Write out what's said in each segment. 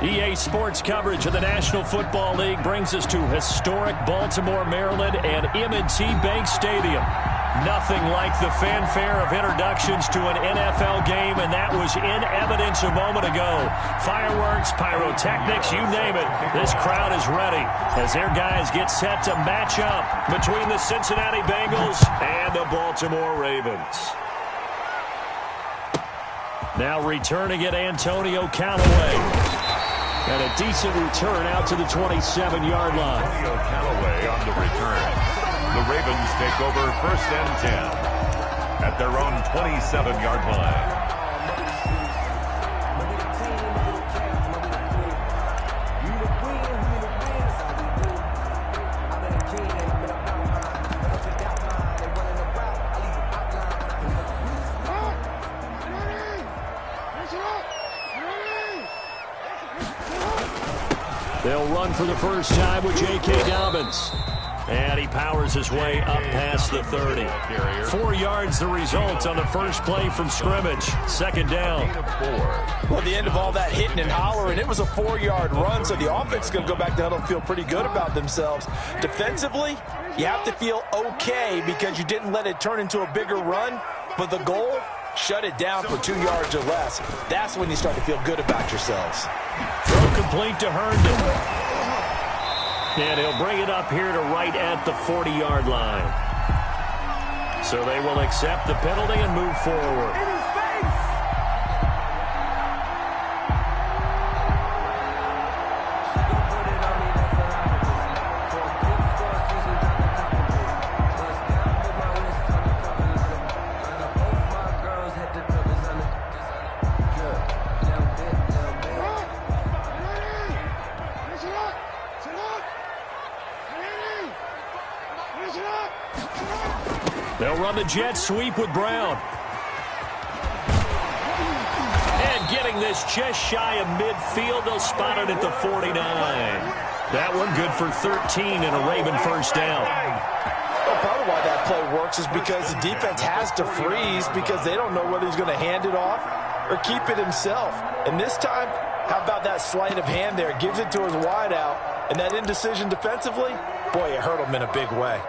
EA Sports coverage of the National Football League brings us to historic Baltimore, Maryland, and M&T Bank Stadium. Nothing like the fanfare of introductions to an NFL game, and that was in evidence a moment ago. Fireworks, pyrotechnics, you name it. This crowd is ready as their guys get set to match up between the Cincinnati Bengals and the Baltimore Ravens. Now returning it, Antonio Callaway. And a decent return out to the 27-yard line. Antonio Callaway on the return. The Ravens take over 1st and 10 at their own 27-yard line. They'll run for the first time with J.K. Dobbins. And he powers his way up past the 30. 4 yards the result on the first play from scrimmage. 2nd down. Well, the end of all that hitting and hollering, it was a 4-yard run, so the offense is going to go back to huddle and feel pretty good about themselves. Defensively, you have to feel okay because you didn't let it turn into a bigger run, but the goal, shut it down for 2 yards or less. That's when you start to feel good about yourselves. Throw complete to Herndon. And he'll bring it up here to right at the 40-yard line. So they will accept the penalty and move forward. They'll run the jet sweep with Brown. And getting this just shy of midfield, they'll spot it at the 49. That one good for 13 and a Raven first down. Well, part of why that play works is because the defense has to freeze because they don't know whether he's going to hand it off or keep it himself. And this time, how about that sleight of hand there? Gives it to his wideout. And that indecision defensively, boy, it hurt him in a big way.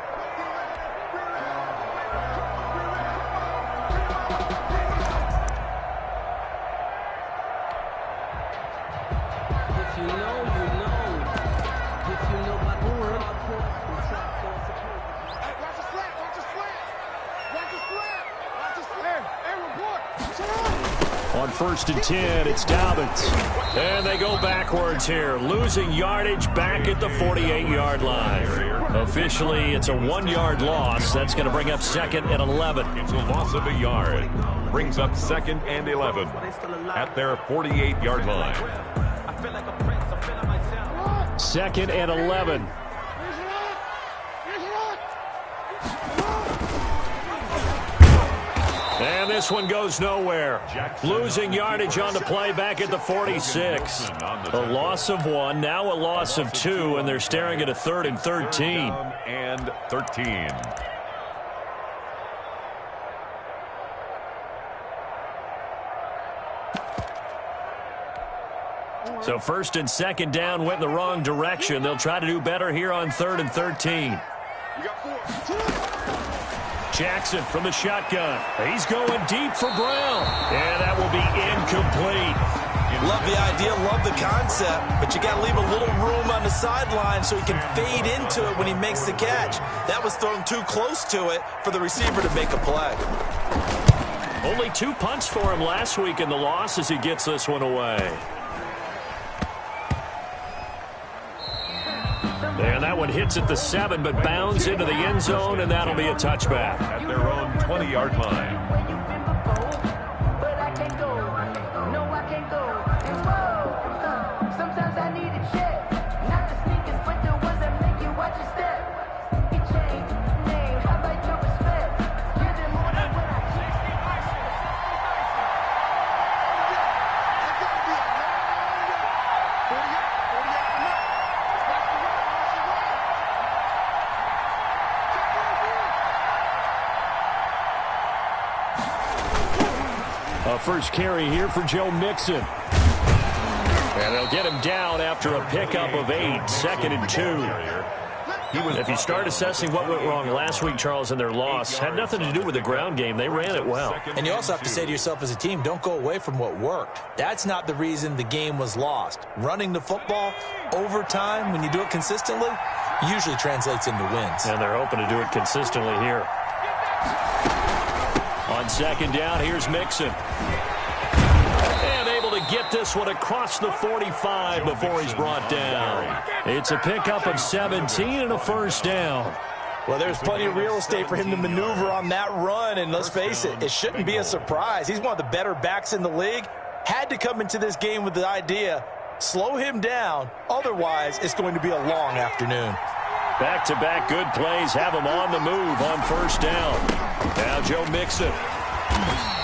On 1st and 10, it's Dobbins. And they go backwards here, losing yardage back at the 48-yard line. Officially, it's a 1-yard loss. That's going to bring up 2nd and 11. It's a loss of a yard. Brings up 2nd and 11 at their 48-yard line. 2nd and 11. And this one goes nowhere. Losing yardage on the play back at the 46. A loss of 1, now a loss of 2, and they're staring at a 3rd and 13. And 13. So 1st and 2nd down went in the wrong direction. They'll try to do better here on 3rd and 13. Jackson from the shotgun. He's going deep for Brown. And that will be incomplete. Love the idea, love the concept, but you got to leave a little room on the sideline so he can fade into it when he makes the catch. That was thrown too close to it for the receiver to make a play. Only 2 punts for him last week in the loss as he gets this one away. And that one hits at the 7, but bounds into the end zone, and that'll be a touchback. At their own 20-yard line. First carry here for Joe Mixon. And they'll get him down after a pickup of 8, 2nd and 2. If you start assessing what went wrong last week, Charles, in their loss, had nothing to do with the ground game. They ran it well. And you also have to say to yourself as a team, don't go away from what worked. That's not the reason the game was lost. Running the football over time, when you do it consistently, usually translates into wins. And they're hoping to do it consistently here. On 2nd down, here's Mixon. And able to get this one across the 45 before he's brought down. It's a pickup of 17 and a 1st down. Well, there's plenty of real estate for him to maneuver on that run, and let's face it, it shouldn't be a surprise. He's one of the better backs in the league. Had to come into this game with the idea, slow him down, otherwise it's going to be a long afternoon. Back-to-back good plays have him on the move on 1st down. Now Joe Mixon.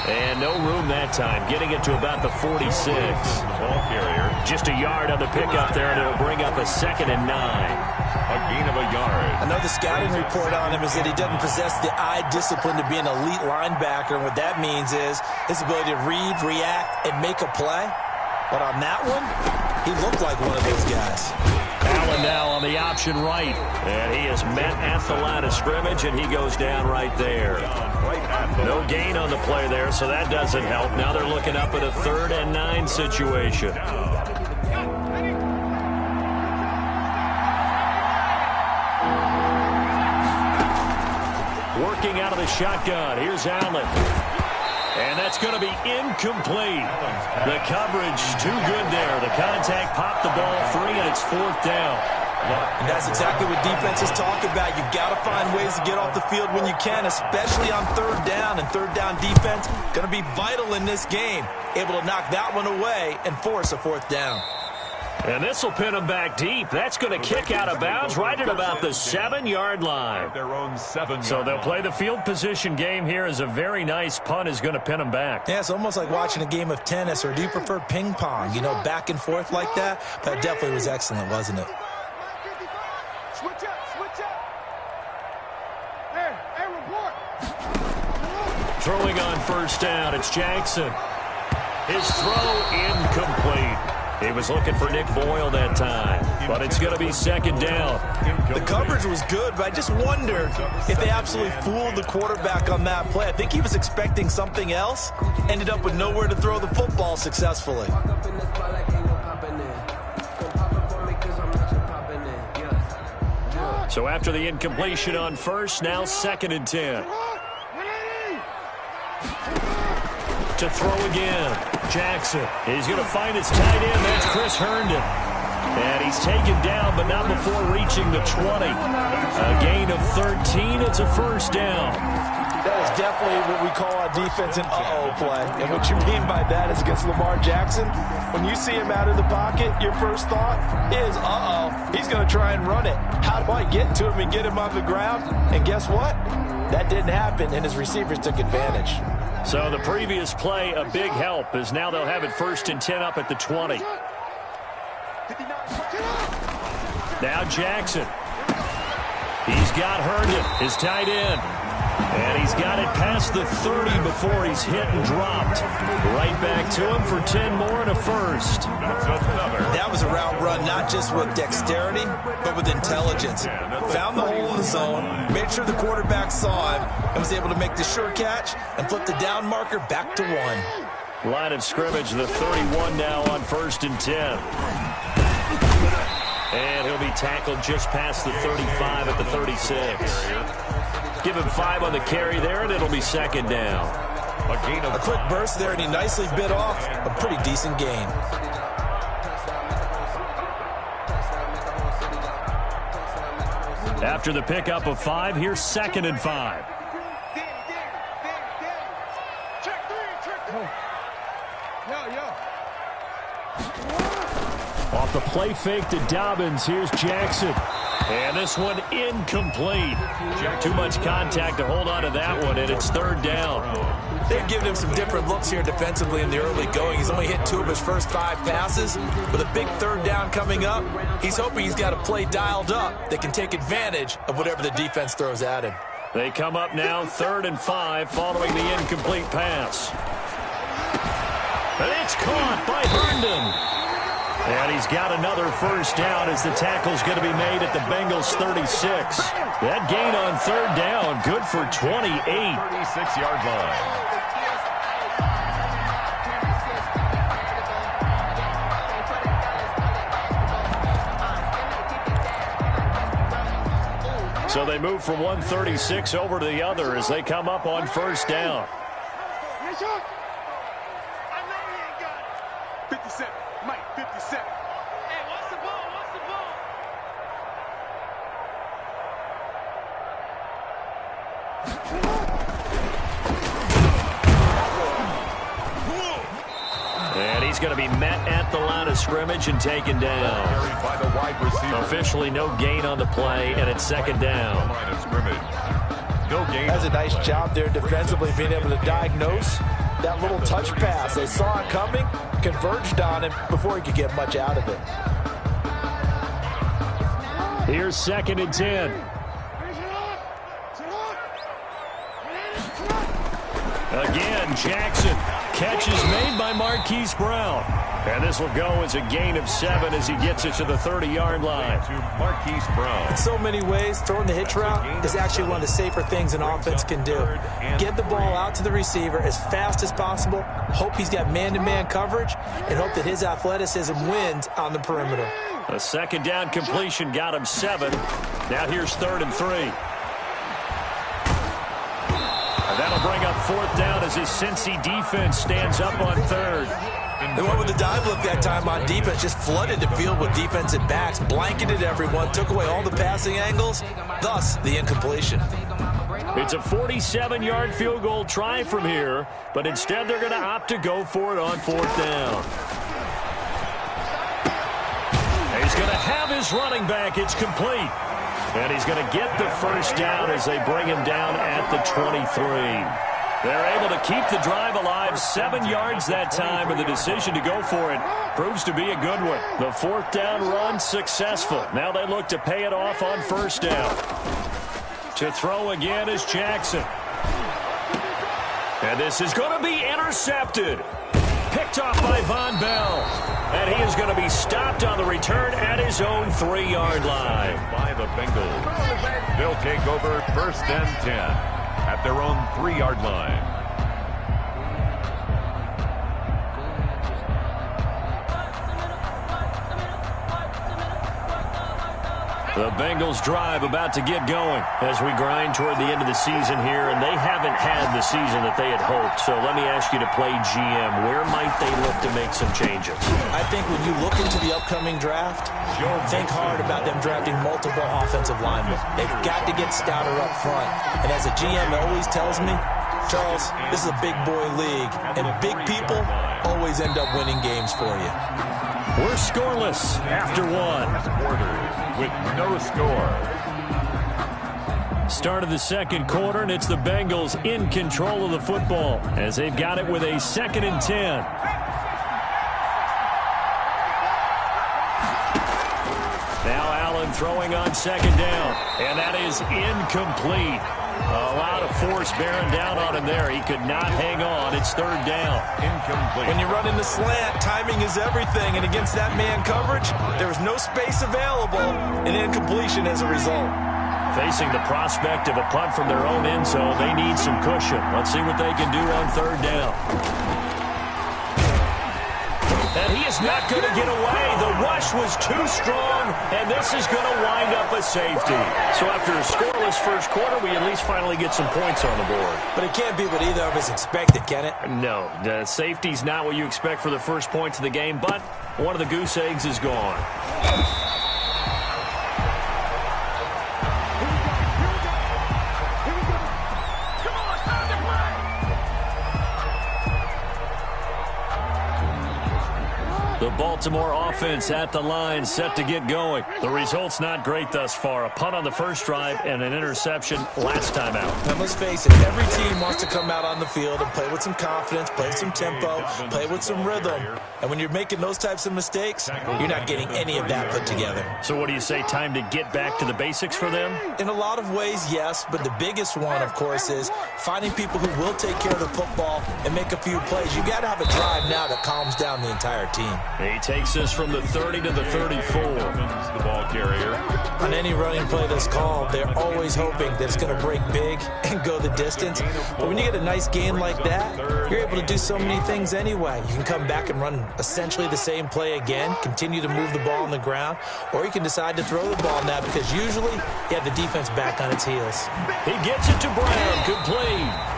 And no room that time, getting it to about the 46. Ball carrier. Just a yard on the pickup there, and it'll bring up a 2nd and 9. A gain of a yard. Another scouting report on him is that he doesn't possess the eye discipline to be an elite linebacker, and what that means is his ability to read, react, and make a play. But on that one, he looked like one of those guys. Allen now on the option right. And he is met at the line of scrimmage, and he goes down right there. No gain on the play there, so that doesn't help. Now they're looking up at a 3rd and 9 situation. Working out of the shotgun. Here's Allen. And that's going to be incomplete. The coverage too good there. The contact popped the ball free, and it's 4th down. And that's exactly what defenses talk about. You've got to find ways to get off the field when you can, especially on 3rd down. And 3rd down defense going to be vital in this game. Able to knock that one away and force a 4th down. And this will pin them back deep. That's going to kick out of bounds right at about the 7-yard line. Their own 7-yard So they'll play the field position game here as a very nice punt is going to pin them back. Yeah, it's almost like watching a game of tennis, or do you prefer ping pong? You know, back and forth like that? That definitely was excellent, wasn't it? Switch up. Hey, report. Throwing on 1st down, it's Jackson. His throw incomplete. He was looking for Nick Boyle that time, but it's going to be 2nd down. The coverage was good, but I just wonder if they absolutely fooled the quarterback on that play. I think he was expecting something else, ended up with nowhere to throw the football successfully. So after the incompletion on 1st, now 2nd and 10. To throw again. Jackson. He's going to find his tight end. That's Chris Herndon. And he's taken down, but not before reaching the 20. A gain of 13. It's a 1st down. That is definitely what we call our defense an uh-oh play. And what you mean by that is against Lamar Jackson, when you see him out of the pocket, your first thought is, uh-oh, he's going to try and run it. How do I get to him and get him on the ground? And guess what? That didn't happen, and his receivers took advantage. So the previous play, a big help, as now they'll have it 1st and 10 up at the 20. Now Jackson. He's got Herndon, his tight end. And he's got it past the 30 before he's hit and dropped. Right back to him for 10 more and a 1st. That was a route run not just with dexterity, but with intelligence. Found the hole in the zone, made sure the quarterback saw him, and was able to make the sure catch and flip the down marker back to 1. Line of scrimmage, the 31 now on 1st and 10. And he'll be tackled just past the 35 at the 36. Give him 5 on the carry there, and it'll be 2nd down. A quick burst there, and he nicely bit off a pretty decent gain. After the pickup of 5, here's 2nd and 5. Off the play fake to Dobbins, here's Jackson. And this one incomplete. Too much contact to hold on to that one, and it's 3rd down. They've given him some different looks here defensively in the early going. He's only hit 2 of his first 5 passes. With a big 3rd down coming up, he's hoping he's got a play dialed up that can take advantage of whatever the defense throws at him. They come up now 3rd and 5 following the incomplete pass. And it's caught by Herndon. And he's got another first down as the tackle's going to be made at the Bengals' 36. That gain on third down, good for 28. 36-yard line. So they move from 136 over to the other as they come up on first down. 57, Mike, 57. Hey, what's the ball? What's the ball? And he's going to be met at the line of scrimmage and taken down. Carried by the wide receiver. Officially no gain on the play, and it's second down. Line of scrimmage. No gain. That's a nice job there defensively, being able to diagnose that little touch pass. They saw it coming, converged on him before he could get much out of it. Here's second and 10. Again, Jackson. Catch is made by Marquise Brown. And this will go as a gain of 7 as he gets it to the 30-yard line. To Marquise Brown. In so many ways, throwing the hitch route is actually one of the safer things an offense can do. Get the ball out to the receiver as fast as possible, hope he's got man-to-man coverage, and hope that his athleticism wins on the perimeter. A second down completion got him 7. Now here's 3rd and 3. And that'll bring up 4th down as his Cincy defense stands up on 3rd. They went with the dive look that time on defense, just flooded the field with defensive backs, blanketed everyone, took away all the passing angles, thus the incompletion. It's a 47-yard field goal try from here, but instead they're going to opt to go for it on 4th down. He's going to have his running back. It's complete. And he's going to get the first down as they bring him down at the 23. They're able to keep the drive alive, 7 yards that time, and the decision to go for it proves to be a good one. The 4th down run successful. Now they look to pay it off on first down. To throw again is Jackson. And this is going to be intercepted. Picked off by Von Bell. And he is going to be stopped on the return at his own 3-yard line. By the Bengals. They'll take over 1st and 10 at their own 3-yard line. The Bengals drive about to get going as we grind toward the end of the season here, and they haven't had the season that they had hoped. So let me ask you to play GM. Where might they look to make some changes? I think when you look into the upcoming draft, think hard about them drafting multiple offensive linemen. They've got to get stouter up front. And as a GM always tells me, Charles, this is a big boy league, and big people always end up winning games for you. We're scoreless after 1. Quarters with no score. Start of the second quarter, and it's the Bengals in control of the football as they've got it with a 2nd and 10. Now Allen throwing on 2nd down, and that is incomplete. A lot of force bearing down on him there. He could not hang on. It's 3rd down. Incomplete. When you run in the slant, timing is everything, and against that man coverage, there was no space available, and incompletion as a result. Facing the prospect of a punt from their own end zone, they need some cushion. Let's see what they can do on 3rd down. And he is not going to get away. The rush was too strong, and this is going to wind up a safety. So after a scoreless first quarter, we at least finally get some points on the board. But it can't be what either of us expected, can it? No, the safety's not what you expect for the first points of the game, but one of the goose eggs is gone. The Baltimore offense at the line, set to get going. The result's not great thus far. A punt on the first drive and an interception last time out. Now, let's face it, every team wants to come out on the field and play with some confidence, play with some tempo, play with some rhythm. And when you're making those types of mistakes, you're not getting any of that put together. So what do you say, time to get back to the basics for them? In a lot of ways, yes, but the biggest one, of course, is finding people who will take care of the football and make a few plays. You got to have a drive now that calms down the entire team. He Takes us from the 30 to the 34. The ball carrier. On any running play that's called, they're always hoping that it's going to break big and go the distance. But when you get a nice gain like that, you're able to do so many things anyway. You can come back and run essentially the same play again, continue to move the ball on the ground, or you can decide to throw the ball now because usually you have the defense back on its heels. He gets it to Brown. Complete.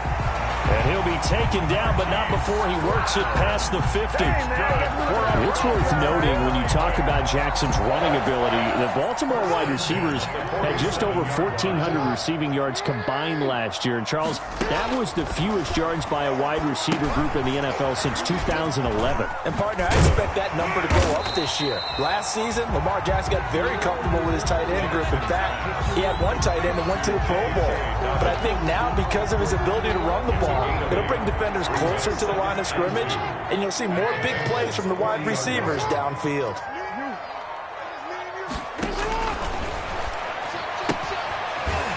And he'll be taken down, but not before he works it past the 50. It's worth noting when you talk about Jackson's running ability, the Baltimore wide receivers had just over 1,400 receiving yards combined last year. And, Charles, that was the fewest yards by a wide receiver group in the NFL since 2011. And, partner, I expect that number to go up this year. Last season, Lamar Jackson got very comfortable with his tight end group. In fact, he had one tight end that went to the Pro Bowl. But I think now, because of his ability to run the ball, it'll bring defenders closer to the line of scrimmage, and you'll see more big plays from the wide receivers downfield.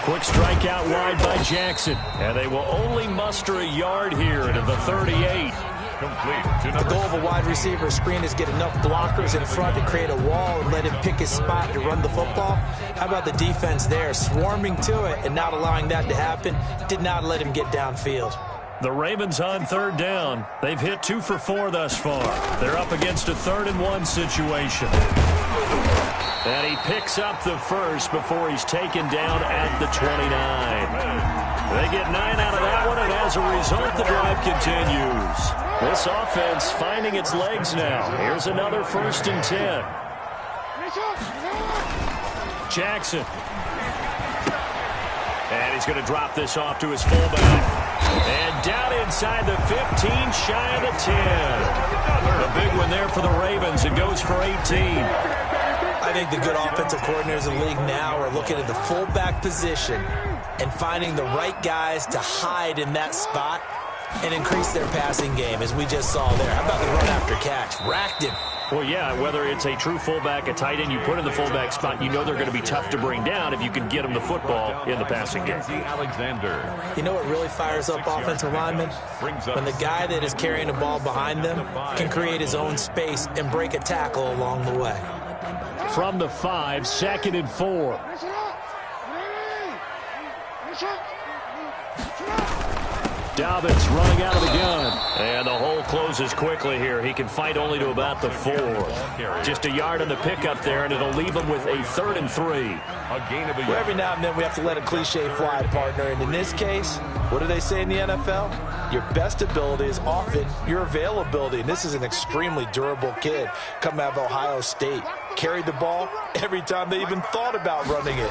Quick strike out wide by Jackson, and they will only muster a yard here to the 38. The goal of a wide receiver screen is get enough blockers in front to create a wall and let him pick his spot to run the football. How about the defense there, swarming to it and not allowing that to happen? Did not let him get downfield. The Ravens on third down. They've hit 2 for 4 thus far. They're up against a 3rd and 1 situation. And he picks up the first before he's taken down at the 29. They get 9 out of that one, and as a result, the drive continues. This offense finding its legs now. Here's another 1st and 10. Jackson. And he's going to drop this off to his fullback. And down inside the 15, shy of the 10. A big one there for the Ravens. It goes for 18. I think the good offensive coordinators in the league now are looking at the fullback position and finding the right guys to hide in that spot and increase their passing game, as we just saw there. How about the run after catch? Racked him. Well, yeah, whether it's a true fullback, a tight end you put in the fullback spot, you know they're going to be tough to bring down if you can get them the football in the passing game. You know what really fires up offensive linemen? When the guy that is carrying the ball behind them can create his own space and break a tackle along the way. From the 5, 2nd and 4. Dobbins running out of the gun. And the hole closes quickly here. He can fight only to about the 4. Just a yard on the pickup there, and it'll leave him with a 3rd and 3. Well, every now and then we have to let a cliche fly, partner. And in this case, what do they say in the NFL? Your best ability is often your availability. And this is an extremely durable kid coming out of Ohio State. Carried the ball every time they even thought about running it.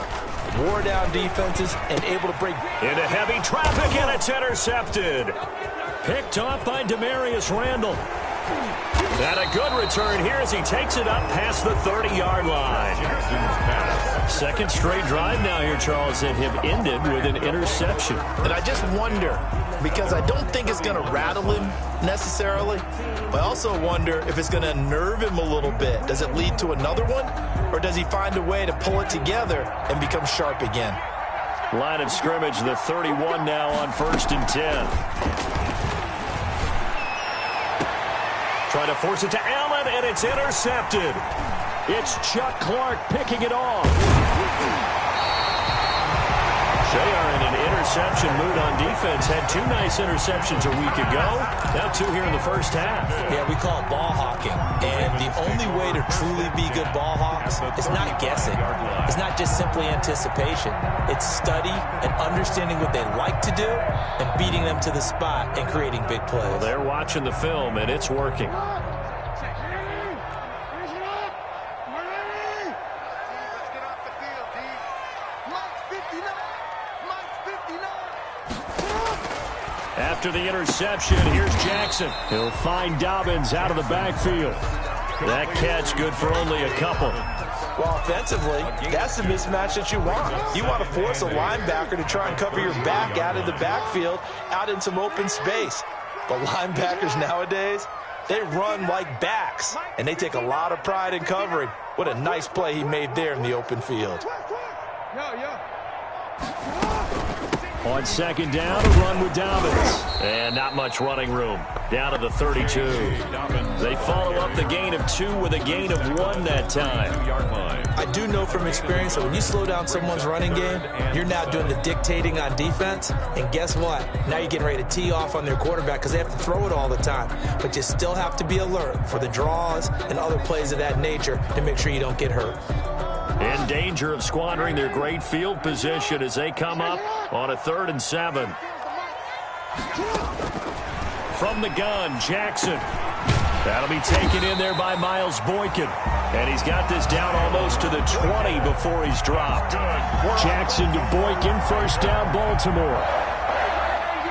Wore down defenses and able to break into heavy traffic, and it's intercepted. Picked off by Demarius Randall. And a good return here as he takes it up past the 30-yard line. 2nd straight drive now here, Charles, that have ended with an interception. And I just wonder, because I don't think it's going to rattle him necessarily, but I also wonder if it's going to nerve him a little bit. Does it lead to another one, or does he find a way to pull it together and become sharp again? Line of scrimmage, the 31 now on 1st and 10. Trying to force it to Allen, and it's intercepted. It's Chuck Clark picking it off. Shea in an interception mood on defense. Had 2 nice interceptions a week ago. Now 2 here in the first half. Yeah, we call it ball hawking. And the only way to truly be good ball hawks is not guessing. It's not just simply anticipation. It's study and understanding what they like to do and beating them to the spot and creating big plays. Well, they're watching the film, and it's working. After the interception, here's Jackson. He'll find Dobbins out of the backfield. That catch good for only a couple. Well, offensively, that's the mismatch that you want. You want to force a linebacker to try and cover your back out of the backfield, out in some open space. But linebackers nowadays, they run like backs, and they take a lot of pride in covering. What a nice play he made there in the open field. On second down, a run with Dobbins. And not much running room. Down to the 32. They follow up the gain of 2 with a gain of 1 that time. I do know from experience that when you slow down someone's running game, you're now doing the dictating on defense. And guess what? Now you're getting ready to tee off on their quarterback because they have to throw it all the time. But you still have to be alert for the draws and other plays of that nature to make sure you don't get hurt. In danger of squandering their great field position as they come up on a 3rd and 7. From the gun, Jackson. That'll be taken in there by Miles Boykin. And he's got this down almost to the 20 before he's dropped. Jackson to Boykin, first down, Baltimore.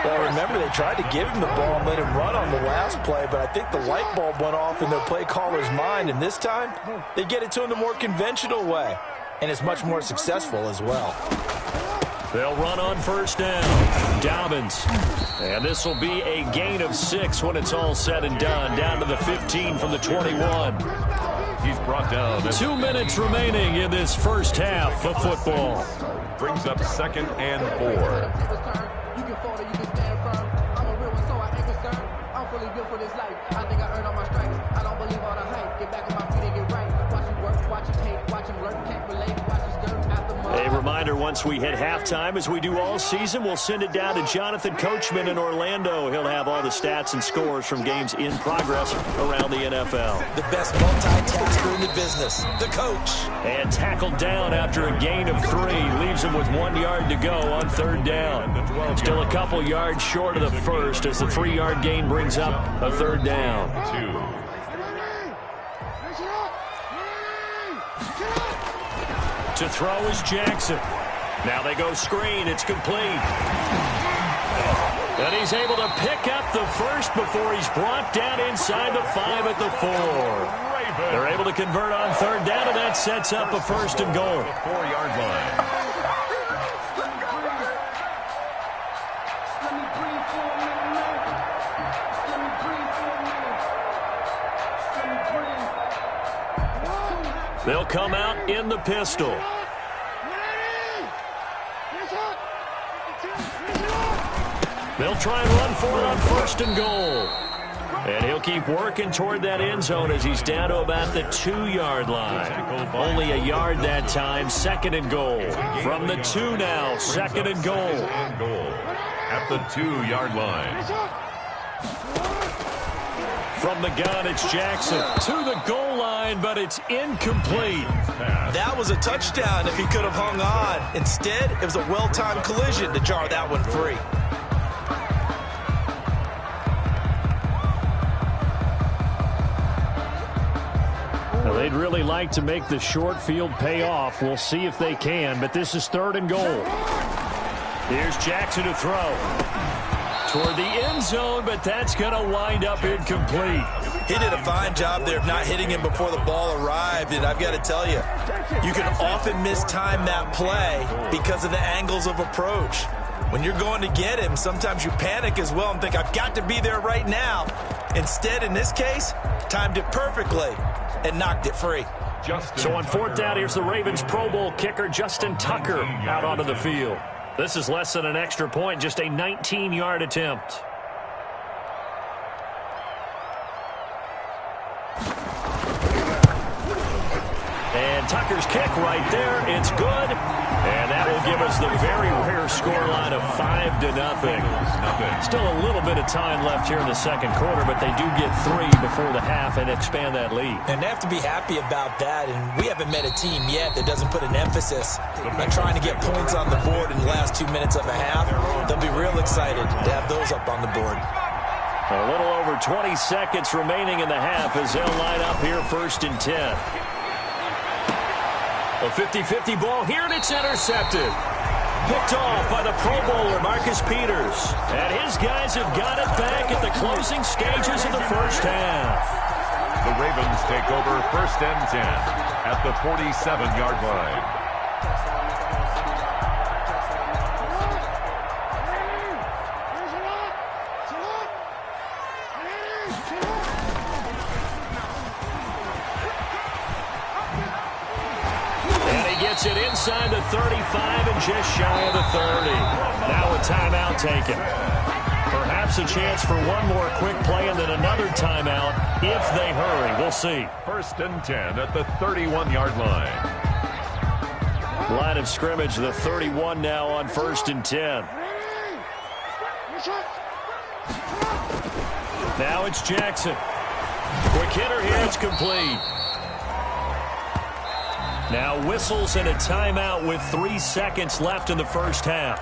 Well, remember, they tried to give him the ball and let him run on the last play, but I think the light bulb went off in their play caller's mind, and this time, they get it to him the more conventional way, and it's much more successful as well. They'll run on first down. Dobbins. And this will be a gain of 6 when it's all said and done. Down to the 15 from the 21. He's brought down. 2 minutes remaining in this first half of football. Brings up 2nd and 4. You can fall or you can stand firm. I'm a real one, so I ain't concerned. I'm fully built for this life. I think I earned all my stripes. I don't believe all the hype. Get back on my feet and get right. Watch him work, watch him hate, watch him lurk, can't relate, watch him stir after mud. A reminder, once we hit halftime, as we do all season, we'll send it down to Jonathan Coachman in Orlando. He'll have all the stats and scores from games in progress around the NFL. The best multitasker in the business, the coach. And tackled down after a gain of 3. Leaves him with 1 yard to go on 3rd down. Still a couple yards short of the first as the 3-yard gain brings up a 3rd down. 2. To throw is Jackson. Now they go screen. It's complete. And he's able to pick up the first before he's brought down inside the 5 at the 4. They're able to convert on 3rd down, and that sets up a 1st and goal. 4-yard line. They'll come out in the pistol. They'll try and run for it on 1st and goal. And he'll keep working toward that end zone as he's down to about the 2-yard line. Only a yard that time, 2nd and goal. From the 2 now, 2nd and goal. At the 2-yard line. From the gun, it's Jackson to the goal line, but it's incomplete. That was a touchdown if he could have hung on. Instead, it was a well-timed collision to jar that one free. Now, they'd really like to make the short field pay off. We'll see if they can, but this is 3rd and goal. Here's Jackson to throw. Toward the end zone, but that's going to wind up incomplete. He did a fine job there of not hitting him before the ball arrived, and I've got to tell you, you can often mistime that play because of the angles of approach. When you're going to get him, sometimes you panic as well and think, I've got to be there right now. Instead, in this case, timed it perfectly and knocked it free. So on 4th down, here's the Ravens Pro Bowl kicker, Justin Tucker, out onto the field. This is less than an extra point, just a 19-yard attempt. And Tucker's kick right there. It's good. And that will give us the very rare scoreline of 5-0. Still a little bit of time left here in the 2nd quarter, but they do get 3 before the half and expand that lead. And they have to be happy about that. And we haven't met a team yet that doesn't put an emphasis on trying to get points on the board in the last 2 minutes of a half. They'll be real excited to have those up on the board. A little over 20 seconds remaining in the half as they'll line up here 1st and 10. A 50-50 ball here, and it's intercepted. Picked off by the Pro Bowler, Marcus Peters. And his guys have got it back at the closing stages of the first half. The Ravens take over 1st and 10 at the 47-yard line. gets it inside the 35 and just shy of the 30. Now a timeout taken. Perhaps a chance for one more quick play and then another timeout if they hurry. We'll see. 1st and 10 at the 31-yard line. Line of scrimmage, the 31 now on 1st and 10. Now it's Jackson. Quick hitter here, it's complete. Now whistles and a timeout with 3 seconds left in the first half.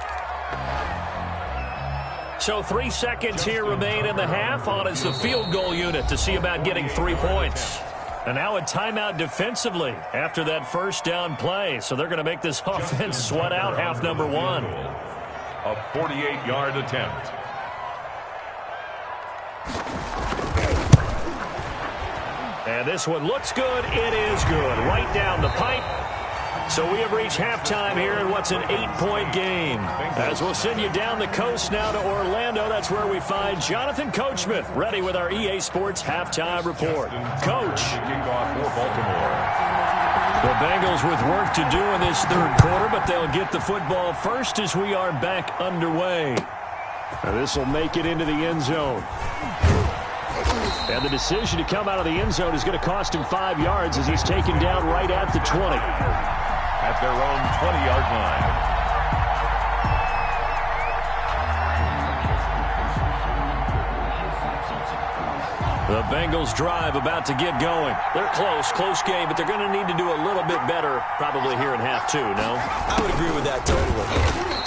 So 3 seconds here remain in the half. On is the field goal unit to see about getting 3 points. And now a timeout defensively after that first down play. So they're going to make this offense sweat out half number 1. A 48-yard attempt. And this one looks good. It is good. Right down the pipe. So we have reached halftime here in what's an 8-point game. As we'll send you down the coast now to Orlando, that's where we find Jonathan Coachman ready with our EA Sports halftime report. Coach. The Bengals with work to do in this third quarter, but they'll get the football first as we are back underway. Now this will make it into the end zone. And the decision to come out of the end zone is going to cost him 5 yards as he's taken down right at the 20. At their own 20-yard line. The Bengals drive about to get going. They're close game, but they're going to need to do a little bit better probably here in half 2, no? I would agree with that totally.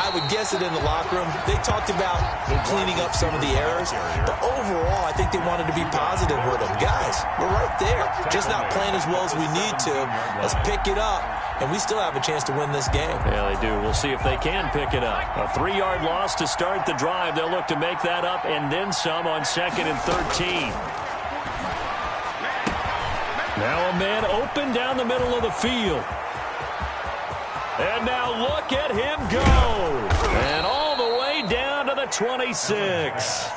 I would guess it in the locker room. They talked about cleaning up some of the errors, but overall, I think they wanted to be positive with them. Guys, we're right there. Just not playing as well as we need to. Let's pick it up, and we still have a chance to win this game. Yeah, they do. We'll see if they can pick it up. A 3-yard loss to start the drive. They'll look to make that up and then some on 2nd and 13. Now a man open down the middle of the field. And now look at him go. And all the way down to the 26.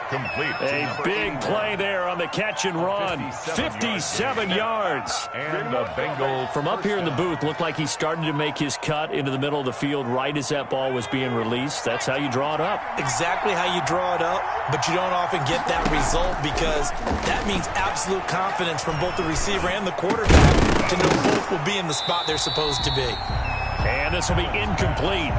Complete. A big play there on the catch and run. 57 yards. And the Bengals. From up here in the booth, looked like he started to make his cut into the middle of the field right as that ball was being released. That's how you draw it up. Exactly how you draw it up, but you don't often get that result because that means absolute confidence from both the receiver and the quarterback to know both will be in the spot they're supposed to be. And this will be incomplete.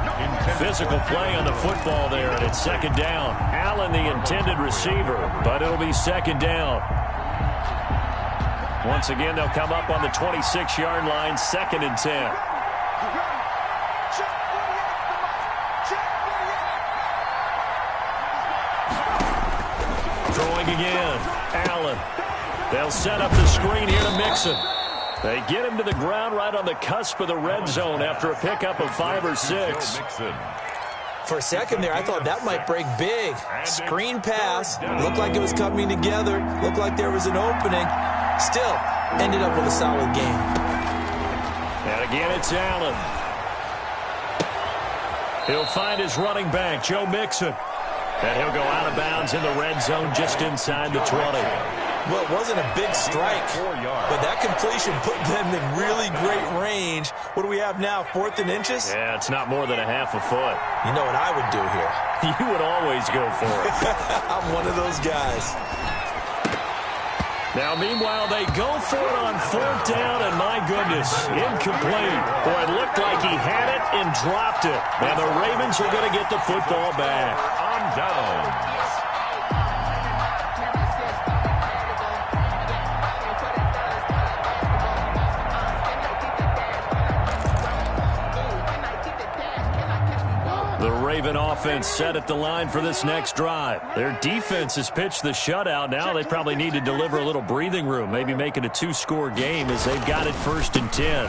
Physical play on the football there, and it's 2nd down. Allen, the intended receiver, but it'll be 2nd down. Once again, they'll come up on the 26-yard line, 2nd and 10. Throwing again. Allen. They'll set up the screen here to Mixon. They get him to the ground right on the cusp of the red zone after a pickup of 5 or 6. For a second there, I thought that might break big. Screen pass. Looked like it was coming together. Looked like there was an opening. Still, ended up with a solid game. And again, it's Allen. He'll find his running back, Joe Mixon. And he'll go out of bounds in the red zone just inside the 20. Well, it wasn't a big strike, but that completion put them in really great range. What do we have now, 4th and inches? Yeah, it's not more than a half a foot. You know what I would do here? You would always go for it. I'm one of those guys. Now, meanwhile, they go for it on 4th down, and my goodness, incomplete. Boy, it looked like he had it and dropped it. And the Ravens are going to get the football back. On down. The Raven offense set at the line for this next drive. Their defense has pitched the shutout. Now they probably need to deliver a little breathing room, maybe make it a 2-score game as they've got it 1st and 10.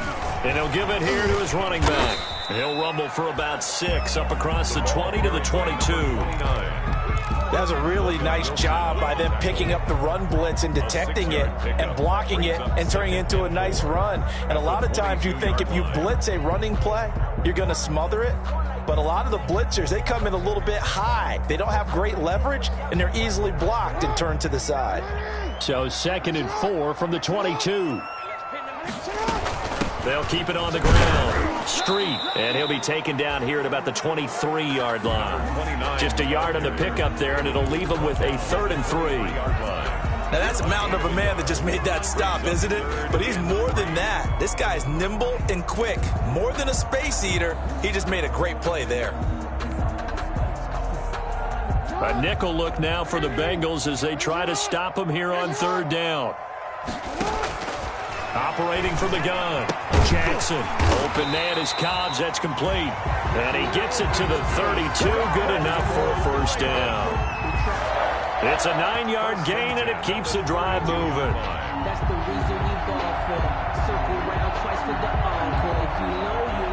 And he'll give it here to his running back. He'll rumble for about 6 up across the 20 to the 22. That was a really nice job by them picking up the run blitz and detecting it and blocking it and turning it into a nice run. And a lot of times you think if you blitz a running play, you're going to smother it. But a lot of the blitzers, they come in a little bit high. They don't have great leverage, and they're easily blocked and turned to the side. So 2nd and 4 from the 22. They'll keep it on the ground. Street, and he'll be taken down here at about the 23-yard line. Just a yard on the pickup there, and it'll leave him with a 3rd and 3. Now, that's a mountain of a man that just made that stop, isn't it? But he's more than that. This guy's nimble and quick. More than a space eater, he just made a great play there. A nickel look now for the Bengals as they try to stop him here on 3rd down. Operating from the gun, Jackson. Open man is Cobbs. That's complete. And he gets it to the 32. Good enough for a 1st down. It's a 9-yard gain, and it keeps the drive moving. That's the reason we ball for. Circle round twice for the encore. If you know, you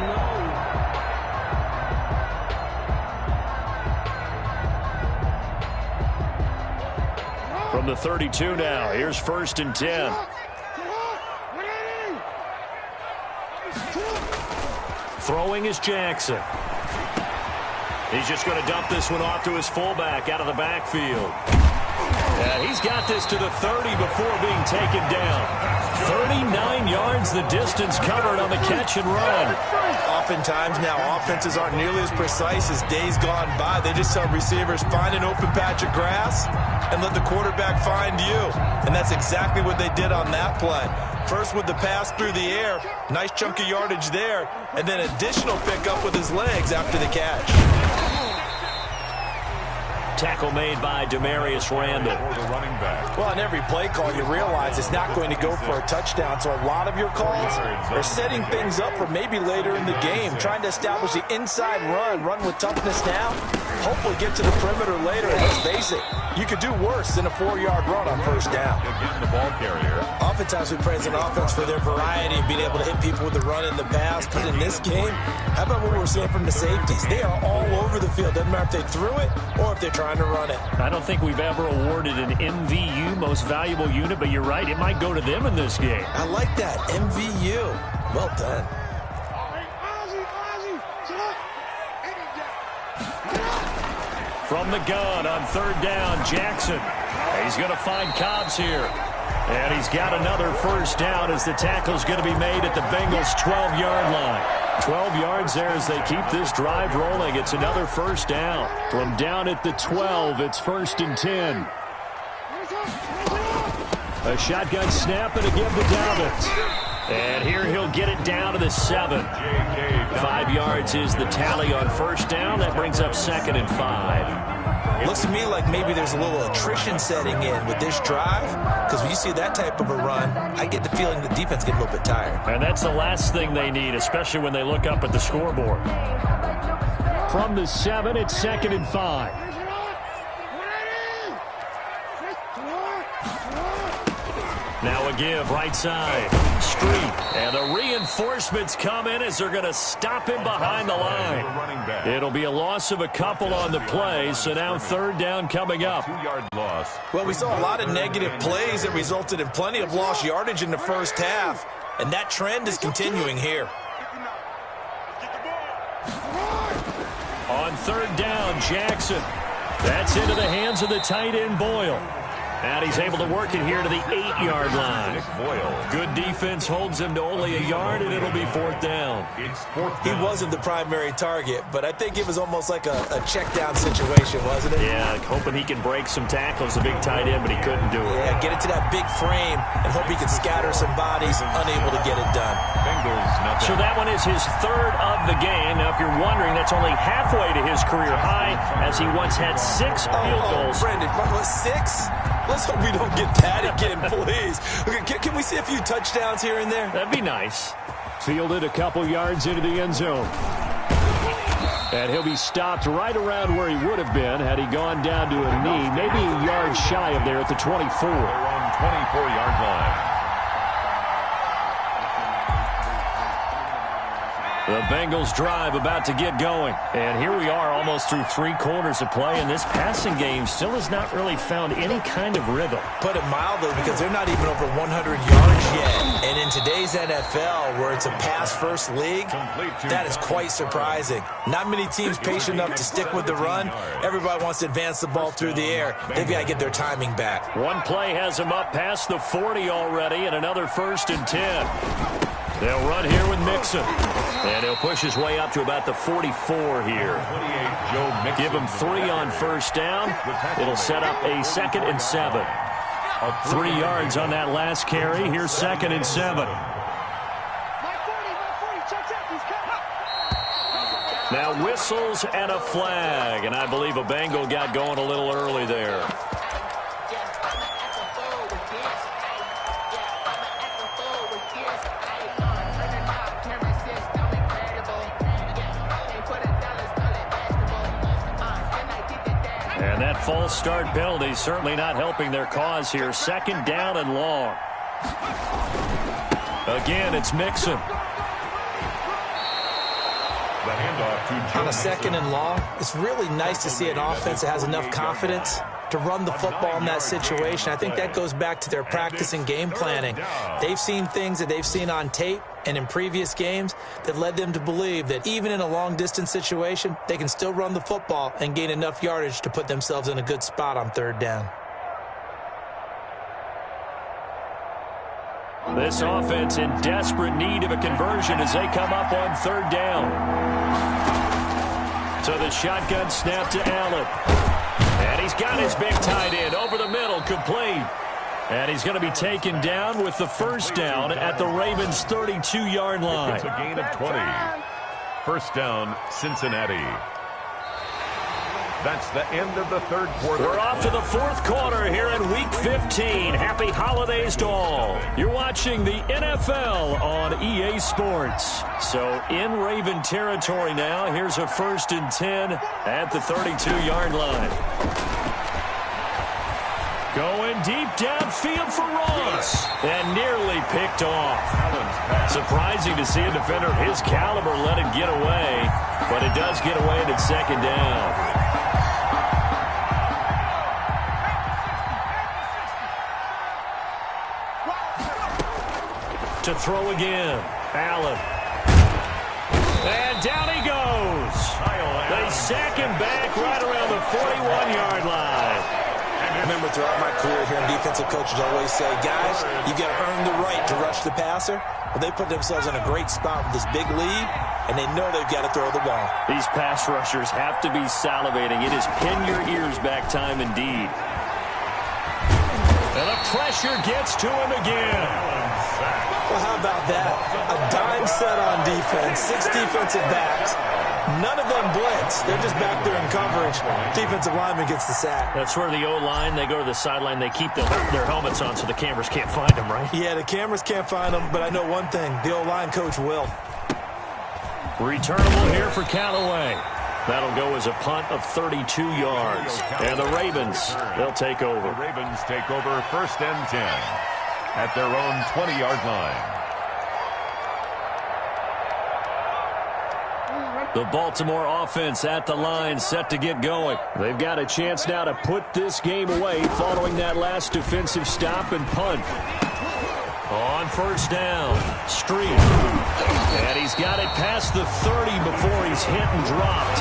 know. From the 32 now, here's 1st and 10. Throwing is Jackson. He's just going to dump this one off to his fullback out of the backfield. And he's got this to the 30 before being taken down. 39 yards the distance covered on the catch and run. Oftentimes now offenses aren't nearly as precise as days gone by. They just tell receivers, find an open patch of grass and let the quarterback find you. And that's exactly what they did on that play. First with the pass through the air, nice chunk of yardage there, and then additional pickup with his legs after the catch. Tackle made by Demarius Randall. Well, on every play call, you realize it's not going to go for a touchdown, so a lot of your calls are setting things up for maybe later in the game, trying to establish the inside run with toughness now, hopefully get to the perimeter later, and let's face it, you could do worse than a 4-yard run on 1st down. Again, the ball carrier. Oftentimes we praise an offense for their variety and being able to hit people with the run and the pass, but in this game, how about what we're seeing from the safeties? They are all over the field. Doesn't matter if they threw it or if they're trying to run it. I don't think we've ever awarded an MVU, most valuable unit, but you're right, it might go to them in this game. I like that, MVU. Well done. From the gun on 3rd down, Jackson. He's going to find Cobbs here. And he's got another 1st down as the tackle's going to be made at the Bengals' 12-yard line. 12 yards there as they keep this drive rolling. It's another 1st down. From down at the 12, it's 1st and 10. A shotgun snap and a give to Dobbins. And here he'll get it down to the 7. 5 yards is the tally on 1st down. That brings up 2nd and 5. Looks to me like maybe there's a little attrition setting in with this drive, because when you see that type of a run, I get the feeling the defense gets a little bit tired. And that's the last thing they need, especially when they look up at the scoreboard. From the 7, it's 2nd and 5. Now a give, right side. Street. And the reinforcements come in as they're going to stop him behind the line. It'll be a loss of a couple on the play, so now 3rd down coming up. 2-yard loss. Well, we saw a lot of negative plays that resulted in plenty of lost yardage in the 1st half, and that trend is continuing here. On 3rd down, Jackson. That's into the hands of the tight end, Boyle. And he's able to work it here to the 8-yard line. Good defense holds him to only a yard, and it'll be 4th down. He wasn't the primary target, but I think it was almost like a check-down situation, wasn't it? Yeah, hoping he can break some tackles, the big tight end, but he couldn't do it. Yeah, get it to that big frame and hope he can scatter some bodies, unable to get it done. So that one is his 3rd of the game. Now, if you're wondering, that's only halfway to his career high, as he once had 6 field goals. Brendan, 6? Let's hope we don't get that again, please. Can we see a few touchdowns here and there? That'd be nice. Fielded a couple yards into the end zone. And he'll be stopped right around where he would have been had he gone down to a knee, maybe a yard shy of there at the 24. They're on 24-yard line. The Bengals drive about to get going. And here we are almost through 3 quarters of play, and this passing game still has not really found any kind of rhythm. Put it mildly, because they're not even over 100 yards yet. And in today's NFL, where it's a pass-first league, that is quite surprising. Not many teams patient enough to stick with the run. Everybody wants to advance the ball through the air. They've got to get their timing back. One play has them up past the 40 already, and another 1st and 10. They'll run here with Mixon. And he'll push his way up to about the 44 here. Give him 3 on first down. It'll set up a 2nd and 7. 3 yards on that last carry. Here's 2nd and 7. Now whistles and a flag. And I believe a Bengal got going a little early there. And that false start penalty certainly not helping their cause here. 2nd down and long. Again, it's Mixon. On a 2nd and long, it's really nice to see an offense that has enough confidence to run the football in that situation. I think that goes back to their practice and game planning. They've seen things that they've seen on tape and in previous games that led them to believe that even in a long-distance situation, they can still run the football and gain enough yardage to put themselves in a good spot on 3rd down. This offense in desperate need of a conversion as they come up on 3rd down. So the shotgun snap to Allen. And he's got his big tight end over the middle, complete. And he's going to be taken down with the 1st down at the Ravens' 32-yard line. It's a gain of 20. 1st down, Cincinnati. That's the end of the 3rd quarter. We're off to the 4th quarter here in Week 15. Happy holidays to all. You're watching the NFL on EA Sports. So in Raven territory now. Here's a 1st and 10 at the 32-yard line. Going deep downfield for Ross. And nearly picked off. Surprising to see a defender of his caliber let it get away. But it does get away at 2nd down. To throw again. Allen. And down he goes. They sack him back right around the 41-yard line. Remember, throughout my career here in defensive coaches always say, guys, you got to earn the right to rush the passer. Well, they put themselves in a great spot with this big lead, and they know they've got to throw the ball. These pass rushers have to be salivating. It is pin your ears back time indeed. And the pressure gets to him again. Well, how about that? A dime set on defense, 6 defensive backs. None of them blitz. They're just back there in coverage. Defensive lineman gets the sack. That's where the O-line, they go to the sideline, they keep their helmets on so the cameras can't find them, right? Yeah, the cameras can't find them, but I know one thing. The O-line coach will. Returnable here for Callaway. That'll go as a punt of 32 yards. And the Ravens, they'll take over. The Ravens take over 1st and 10 at their own 20-yard line. The Baltimore offense at the line, set to get going. They've got a chance now to put this game away following that last defensive stop and punt. On 1st down, Street. And he's got it past the 30 before he's hit and dropped.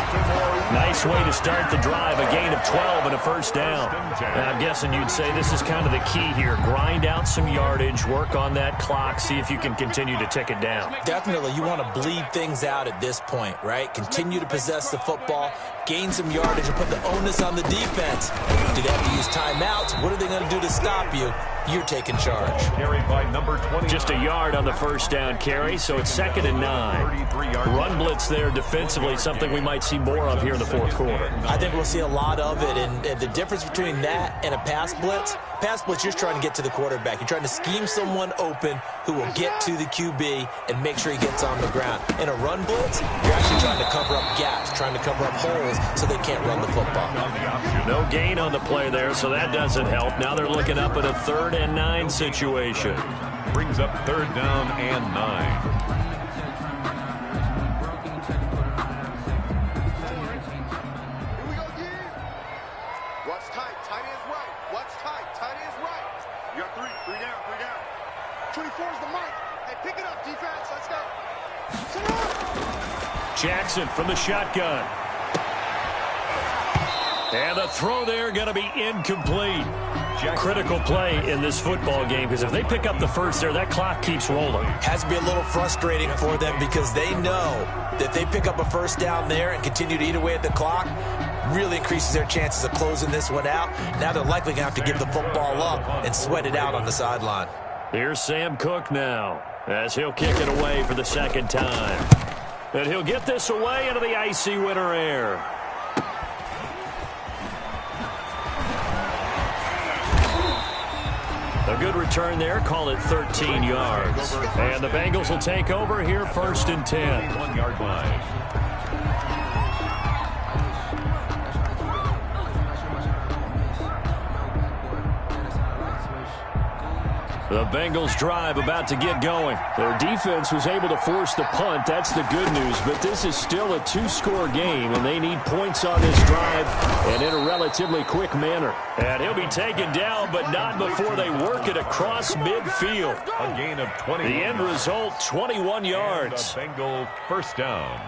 Nice way to start the drive, a gain of 12 and a 1st down. And I'm guessing you'd say this is kind of the key here. Grind out some yardage, work on that clock, see if you can continue to tick it down. Definitely, you want to bleed things out at this point, right? Continue to possess the football, gain some yardage, and put the onus on the defense. Do they have to use timeouts? What are they going to do to stop you? You're taking charge. Carried by number 20. Just a yard on the 1st down carry, so it's 2nd and 9. Run blitz there defensively, something we might see more of here in the 4th quarter. I think we'll see a lot of it, and the difference between that and a pass blitz, you're just trying to get to the quarterback. You're trying to scheme someone open who will get to the QB and make sure he gets on the ground. In a run blitz, you're actually trying to cover up gaps, trying to cover up holes so they can't run the football. No gain on the play there, so that doesn't help. Now they're looking up at a 3rd and 9 situation. Brings up 3rd down and 9. Jackson from the shotgun. And the throw there going to be incomplete. Critical play in this football game, because if they pick up the first there, that clock keeps rolling. Has to be a little frustrating for them because they know that they pick up a first down there and continue to eat away at the clock, really increases their chances of closing this one out. Now they're likely going to have to give the football up and sweat it out on the sideline. Here's Sam Cook now, as he'll kick it away for the second time. And he'll get this away into the icy winter air. A good return there. Call it 13 yards. And the Bengals will take over here, 1st and 10. 1-yard line. The Bengals drive about to get going. Their defense was able to force the punt. That's the good news. But this is still a 2-score game, and they need points on this drive and in a relatively quick manner. And he'll be taken down, but not before they work it across midfield. A gain of 20. The end result, 21 yards. And a Bengal first down.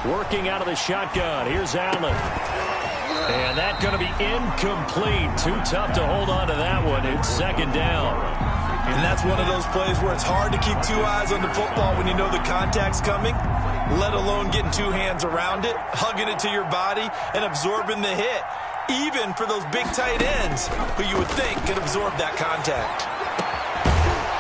Working out of the shotgun. Here's Allen. And that's going to be incomplete. Too tough to hold on to that one. It's 2nd down. And that's one of those plays where it's hard to keep 2 eyes on the football when you know the contact's coming, let alone getting 2 hands around it, hugging it to your body, and absorbing the hit, even for those big tight ends who you would think could absorb that contact.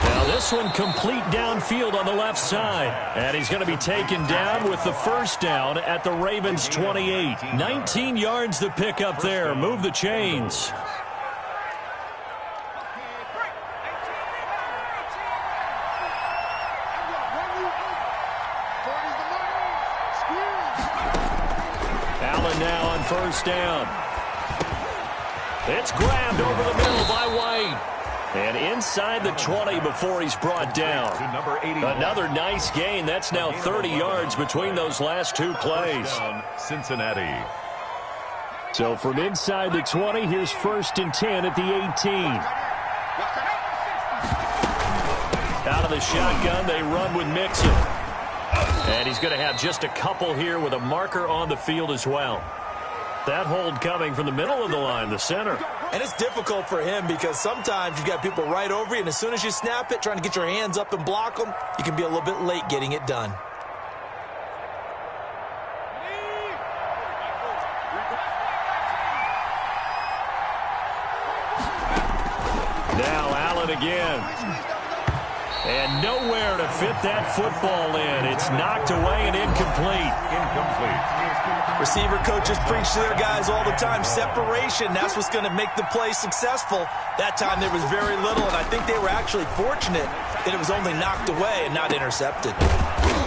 Now this one complete downfield on the left side. And he's going to be taken down with the first down at the Ravens' 28. 19 yards to pick up there. Move the chains. Allen now on first down. It's grabbed over the middle by White. And inside the 20 before he's brought down. Another nice gain. That's now 30 yards between those last 2 plays. Cincinnati. So from inside the 20, here's 1st and 10 at the 18. Out of the shotgun, they run with Mixon. And he's going to have just a couple here with a marker on the field as well. That hold coming from the middle of the line, the center. And it's difficult for him because sometimes you've got people right over you, and as soon as you snap it, trying to get your hands up and block them, you can be a little bit late getting it done. Now Allen again. And nowhere to fit that football in. It's knocked away and incomplete. Receiver coaches preach to their guys all the time. Separation, that's what's going to make the play successful. That time there was very little, and I think they were actually fortunate that it was only knocked away and not intercepted.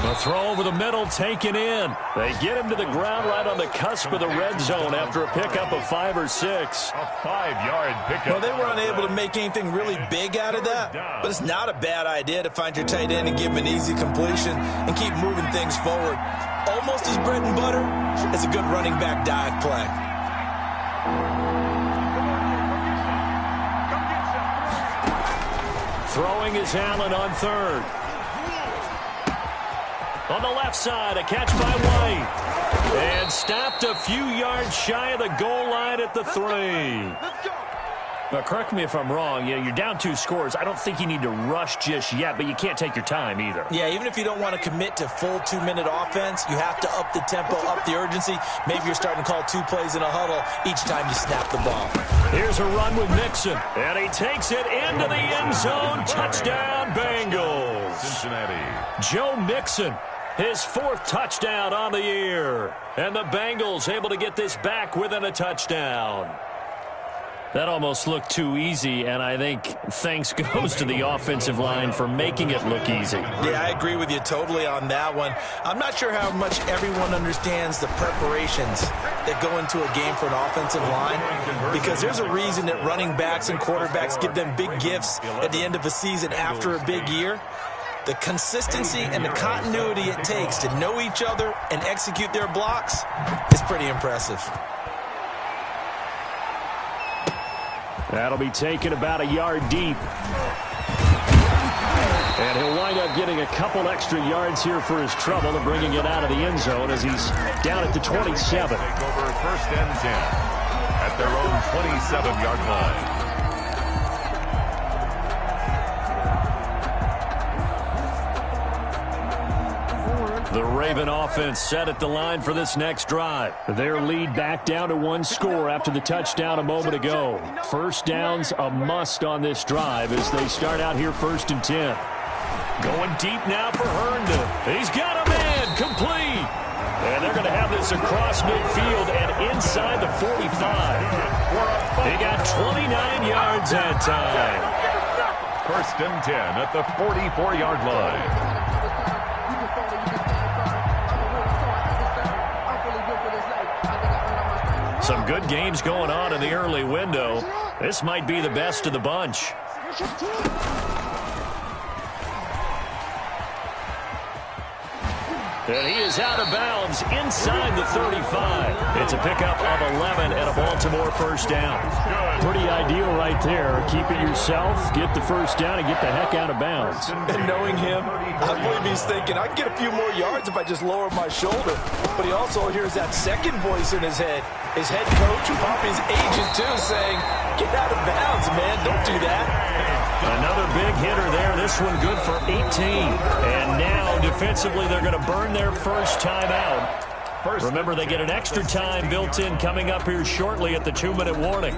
A throw over the middle, taken in. They get him to the ground right on the cusp of the red zone after a pickup of 5 or 6. A 5-yard pickup. Well, they were unable to make anything really big out of that, but it's not a bad idea to find your tight end and give him an easy completion and keep moving things forward. Almost as bread and butter as a good running back dive play. Throwing is Allen on 3rd. On the left side, a catch by White. And stopped a few yards shy of the goal line at the 3. Now, correct me if I'm wrong. You're down 2 scores. I don't think you need to rush just yet, but you can't take your time either. Yeah, even if you don't want to commit to full 2-minute offense, you have to up the tempo, up the urgency. Maybe you're starting to call 2 plays in a huddle each time you snap the ball. Here's a run with Mixon, and he takes it into the end zone. Touchdown, Bengals. Cincinnati. Joe Mixon, his 4th touchdown on the year. And the Bengals able to get this back within a touchdown. That almost looked too easy, and I think thanks goes to the offensive line for making it look easy. Yeah, I agree with you totally on that one. I'm not sure how much everyone understands the preparations that go into a game for an offensive line, because there's a reason that running backs and quarterbacks give them big gifts at the end of a season after a big year. The consistency and the continuity it takes to know each other and execute their blocks is pretty impressive. That'll be taken about a yard deep. And he'll wind up getting a couple extra yards here for his trouble and bringing it out of the end zone as he's down at the 27. Take over first and 10 at their own 27-yard line. The Raven offense set at the line for this next drive. Their lead back down to one score after the touchdown a moment ago. First down's a must on this drive as they start out here first and 10. Going deep now for Herndon. He's got a man complete. And they're going to have this across midfield and inside the 45. They got 29 yards that time. First and 10 at the 44-yard line. Some good games going on in the early window. This might be the best of the bunch. And he is out of bounds inside the 35. It's a pickup of 11 and a Baltimore first down. Pretty ideal right there. Keep it yourself, get the first down, and get the heck out of bounds. And knowing him, I believe he's thinking, I can get a few more yards if I just lower my shoulder. But he also hears that second voice in his head. His head coach and probably his agent, too, saying, get out of bounds, man. Don't do that. Another big hitter there. This one good for 18. And now, defensively, they're going to burn their first time out. Remember, they get an extra time built in coming up here shortly at the 2-minute warning.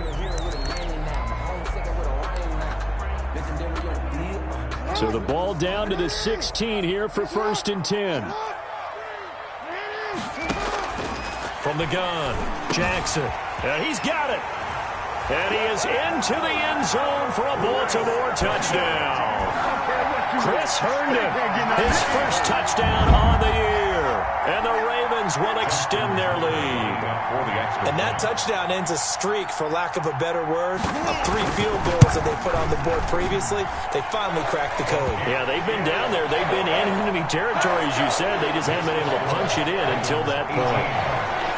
So the ball down to the 16 here for first and 10. From the gun, Jackson. And he's got it. And he is into the end zone for a Baltimore touchdown. Chris Herndon, his first touchdown on the year. And the Ravens will extend their lead. And that touchdown ends a streak, for lack of a better word, of 3 field goals that they put on the board previously. They finally cracked the code. Yeah, they've been down there. They've been in enemy territory, as you said. They just haven't been able to punch it in until that point.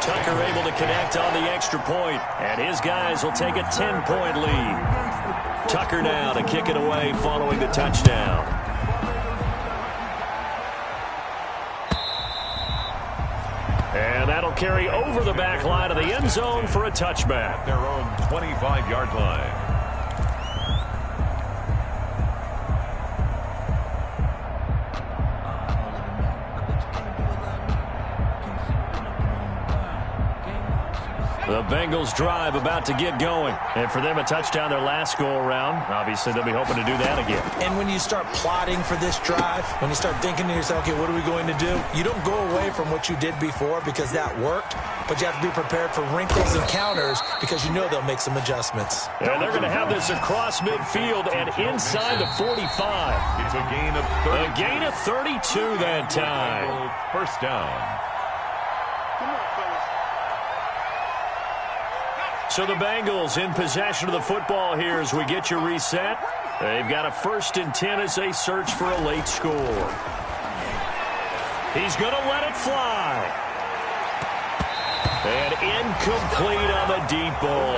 Tucker able to connect on the extra point, and his guys will take a 10-point lead. Tucker now to kick it away following the touchdown. And that'll carry over the back line of the end zone for a touchback. Their own 25-yard line. The Bengals drive about to get going. And for them, a touchdown their last go-around. Obviously, they'll be hoping to do that again. And when you start plotting for this drive, when you start thinking to yourself, okay, what are we going to do? You don't go away from what you did before because that worked, but you have to be prepared for wrinkles and counters because you know they'll make some adjustments. And they're going to have this across midfield and inside the 45. It's a gain of 30. A gain of 32 that time. First down. So the Bengals in possession of the football here as we get you reset. They've got a first and 10 as they search for a late score. He's going to let it fly. And incomplete on the deep ball.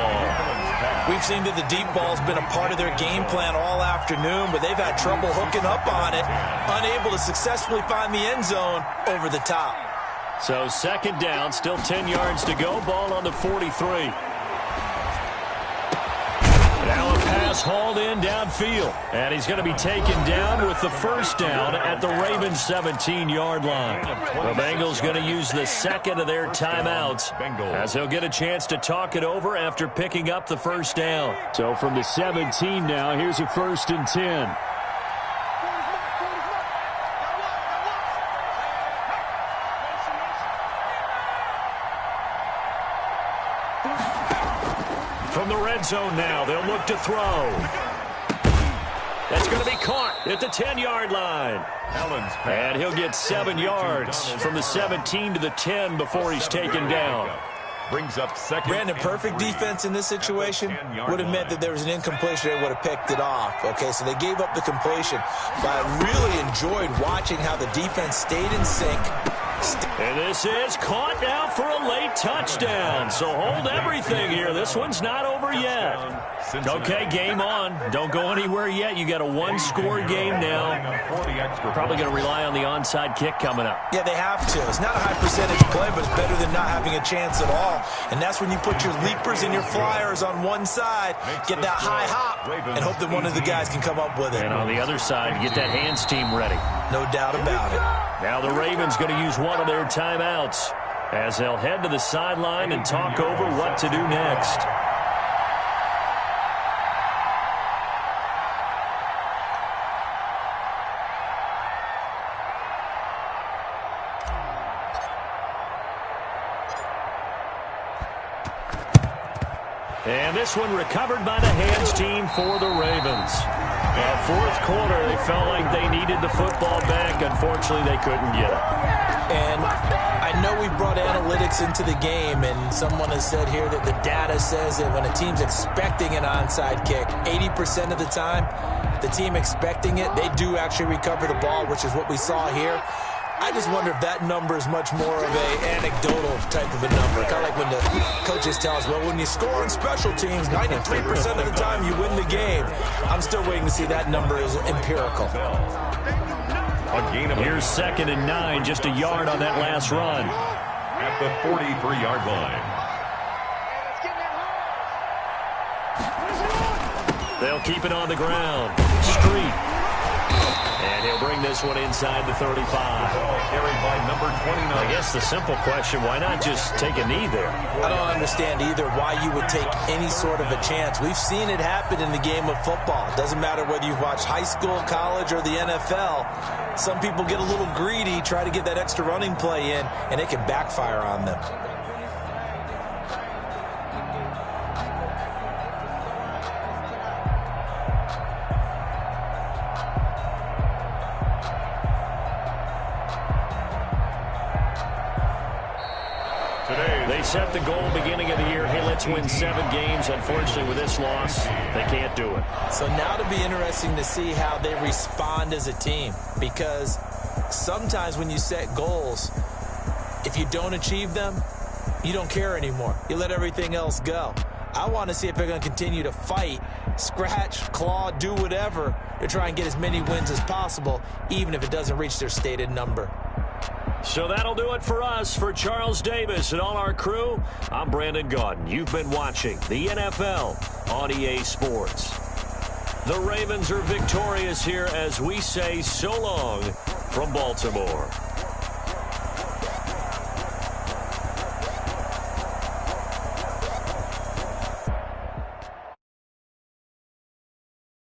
We've seen that the deep ball's been a part of their game plan all afternoon, but they've had trouble hooking up on it, unable to successfully find the end zone over the top. So second down, still 10 yards to go, ball on the 43. Now a pass hauled in downfield, and he's going to be taken down with the first down at the Ravens' 17-yard line. The Bengals going to use the second of their timeouts as they'll get a chance to talk it over after picking up the first down. So from the 17 now, here's a first and 10. From the red zone now, they'll look to throw. That's going to be caught at the 10-yard line. And he'll get 7 yards from the 17 to the 10 before he's taken down. Brings up second. Brandon, perfect defense in this situation would have meant that there was an incompletion. They would have picked it off. Okay, so they gave up the completion. But I really enjoyed watching how the defense stayed in sync, And this is caught now for a late touchdown. So hold everything here. This one's not over yet. Okay, game on. Don't go anywhere yet. You got a one-score game now. Probably going to rely on the onside kick coming up. Yeah, they have to. It's not a high percentage play, but it's better than not having a chance at all. And that's when you put your leapers and your flyers on one side, get that high hop, and hope that one of the guys can come up with it. And on the other side, get that hands team ready. No doubt about it. Now the Ravens going to use one of their timeouts as they'll head to the sideline and talk over what to do next. And this one recovered by the hands team for the Ravens. Fourth quarter, they felt like they needed the football back. Unfortunately, they couldn't get it. And I know we brought analytics into the game, and someone has said here that the data says that when a team's expecting an onside kick, 80% of the time, the team expecting it, they do actually recover the ball, which is what we saw here. I just wonder if that number is much more of an anecdotal type of a number. Kind of like when the coaches tell us, well, when you score on special teams, 93% of the time you win the game. I'm still waiting to see that number is empirical. Here's 2nd and 9, just a yard on that last run. At the 43-yard line. They'll keep it on the ground. Street. And he'll bring this one inside the 35. Carried by number 29. I guess the simple question, why not just take a knee there? I don't understand either why you would take any sort of a chance. We've seen it happen in the game of football. It doesn't matter whether you've watched high school, college, or the NFL. Some people get a little greedy, try to get that extra running play in, and it can backfire on them. They set the goal beginning of the year. Hey, let's win 7 games. Unfortunately, with this loss, they can't do it. So now it'll be interesting to see how they respond as a team, because sometimes when you set goals, if you don't achieve them, you don't care anymore. You let everything else go. I want to see if they're going to continue to fight, scratch, claw, do whatever to try and get as many wins as possible, even if it doesn't reach their stated number. So that'll do it for us. For Charles Davis and all our crew, I'm Brandon Gaudin. You've been watching the NFL on EA Sports. The Ravens are victorious here as we say so long from Baltimore.